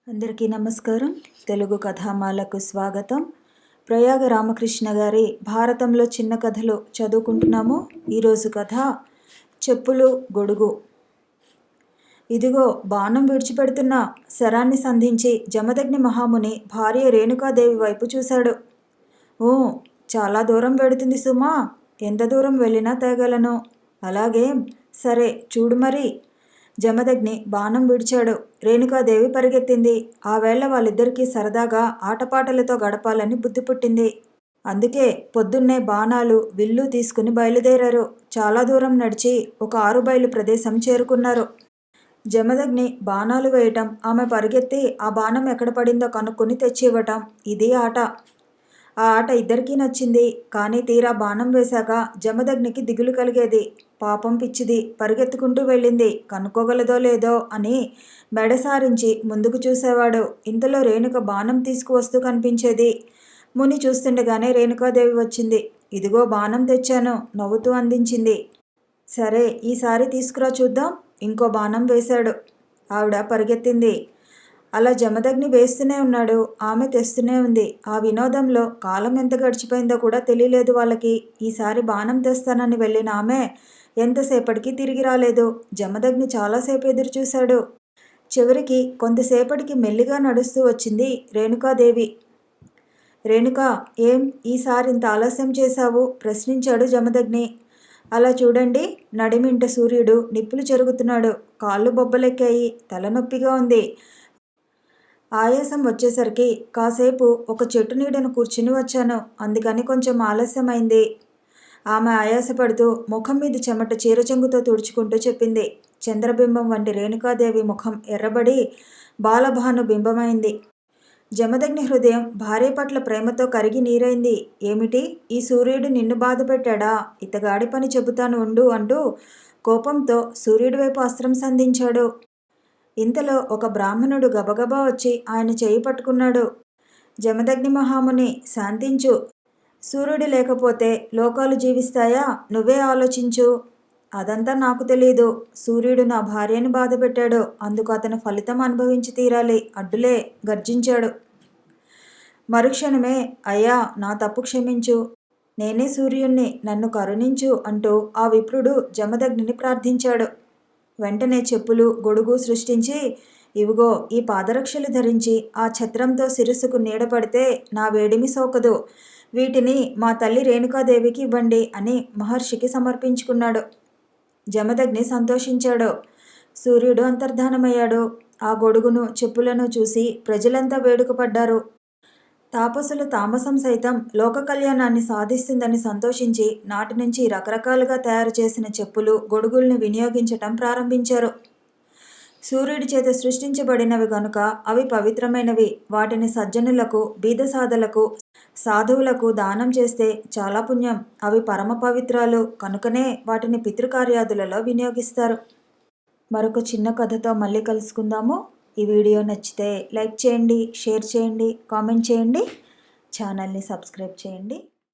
అందరికీ నమస్కారం. తెలుగు కథామాలకు స్వాగతం. ప్రయాగ రామకృష్ణ గారి భారతంలో చిన్న కథలు చదువుకుంటున్నాము. ఈరోజు కథ చెప్పులు గొడుగు. ఇదిగో బాణం విడిచిపెడుతున్న శరాన్ని సంధించి జమదగ్ని మహాముని భార్య రేణుకాదేవి వైపు చూశాడు. ఓ, చాలా దూరం వెడుతుంది సుమా. ఎంత దూరం వెళ్ళినా తేగలను. అలాగే, సరే చూడు మరి. జమదగ్ని బాణం విడిచాడు. రేణుకాదేవి పరిగెత్తింది. ఆ వేళ వాళ్ళిద్దరికీ సరదాగా ఆటపాటలతో గడపాలని బుద్ధి పుట్టింది. అందుకే పొద్దున్నే బాణాలు విల్లు తీసుకుని బయలుదేరారు. చాలా దూరం నడిచి ఒక ఆరుబయలు ప్రదేశం చేరుకున్నారు. జమదగ్ని బాణాలు వేయటం, ఆమె పరిగెత్తి ఆ బాణం ఎక్కడ పడిందో కనుక్కొని తెచ్చి ఇవ్వటం, ఇది ఆట. ఆ ఆట ఇద్దరికీ నచ్చింది. కానీ తీరా బాణం వేశాక జమదగ్నికి దిగులు కలిగేది. పాపం పిచ్చిది పరిగెత్తుకుంటూ వెళ్ళింది, కనుక్కోగలదో లేదో అని మెడసారించి ముందుకు చూసేవాడు. ఇంతలో రేణుక బాణం తీసుకువస్తూ కనిపించేది. ముని చూస్తుండగానే రేణుకాదేవి వచ్చింది. ఇదిగో బాణం తెచ్చాను, నవ్వుతూ అందించింది. సరే, ఈసారి తీసుకురా చూద్దాం. ఇంకో బాణం వేశాడు. ఆవిడ పరిగెత్తింది. అలా జమదగ్ని వేస్తూనే ఉన్నాడు, ఆమె తెస్తూనే ఉంది. ఆ వినోదంలో కాలం ఎంత గడిచిపోయిందో కూడా తెలియలేదు వాళ్ళకి. ఈసారి బాణం తెస్తానని వెళ్ళిన ఆమె ఎంతసేపటికి తిరిగి రాలేదు. జమదగ్ని చాలాసేపు ఎదురు చూశాడు. చివరికి కొంతసేపటికి మెల్లిగా నడుస్తూ వచ్చింది రేణుకాదేవి. రేణుక, ఏం ఈసారి ఇంత ఆలస్యం చేశావు? ప్రశ్నించాడు జమదగ్ని. అలా చూడండి, నడిమింట సూర్యుడు నిప్పులు చెరుగుతున్నాడు. కాళ్ళు బొబ్బలెక్కాయి, తలనొప్పిగా ఉంది. ఆయాసం వచ్చేసరికి కాసేపు ఒక చెట్టు నీడను కూర్చుని వచ్చాను. అందుకని కొంచెం ఆలస్యమైంది. ఆమె ఆయాసపడుతూ ముఖం మీద చెమట చీరచెంగుతో తుడుచుకుంటూ చెప్పింది. చంద్రబింబం వంటి రేణుకాదేవి ముఖం ఎర్రబడి బాలభాను బింబమైంది. జమదగ్ని హృదయం భార్య పట్ల ప్రేమతో కరిగి నీరైంది. ఏమిటి, ఈ సూర్యుడు నిన్ను బాధ పెట్టాడా? ఇతగాడి పని చెబుతాను ఉండు అంటూ కోపంతో సూర్యుడి వైపు అస్త్రం సంధించాడు. ఇంతలో ఒక బ్రాహ్మణుడు గబగబా వచ్చి ఆయన చేయి పట్టుకున్నాడు. జమదగ్ని మహాముని, శాంతించు. సూర్యుడు లేకపోతే లోకాలు జీవిస్తాయా? నువ్వే ఆలోచించు. అదంతా నాకు తెలీదు. సూర్యుడు నా భార్యని బాధ పెట్టాడు. అందుకు అతను ఫలితం అనుభవించి తీరాలి. అడ్డులే, గర్జించాడు. మరుక్షణమే, అయ్యా, నా తప్పు క్షమించు. నేనే సూర్యుణ్ణి, నన్ను కరుణించు అంటూ ఆ విప్రుడు జమదగ్నిని ప్రార్థించాడు. వెంటనే చెప్పులు గొడుగు సృష్టించి, ఇవిగో ఈ పాదరక్షలు ధరించి ఆ ఛత్రంతో శిరస్సుకు నీడపడితే నా వేడిమి సోకదు. వీటిని మా తల్లి రేణుకాదేవికి ఇవ్వండి అని మహర్షికి సమర్పించుకున్నాడు. జమదగ్ని సంతోషించాడు. సూర్యుడు అంతర్ధానమయ్యాడు. ఆ గొడుగును చెప్పులను చూసి ప్రజలంతా వేడుకపడ్డారు. తాపసుల తామసం సైతం లోక కళ్యాణాన్ని సాధిస్తుందని సంతోషించి నాటి నుంచి రకరకాలుగా తయారు చేసిన చెప్పులు గొడుగుల్ని వినియోగించటం ప్రారంభించారు. సూర్యుడి చేత సృష్టించబడినవి గనుక అవి పవిత్రమైనవి. వాటిని సజ్జనులకు, బీదసాదలకు, సాధువులకు దానం చేస్తే చాలా పుణ్యం. అవి పరమ పవిత్రాలు కనుకనే వాటిని పితృకార్యాదులలో వినియోగిస్తారు. మరొక చిన్న కథతో మళ్ళీ కలుసుకుందాము. ఈ వీడియో నచ్చితే లైక్ చేయండి, షేర్ చేయండి, కామెంట్ చేయండి, ఛానల్ని సబ్స్క్రైబ్ చేయండి.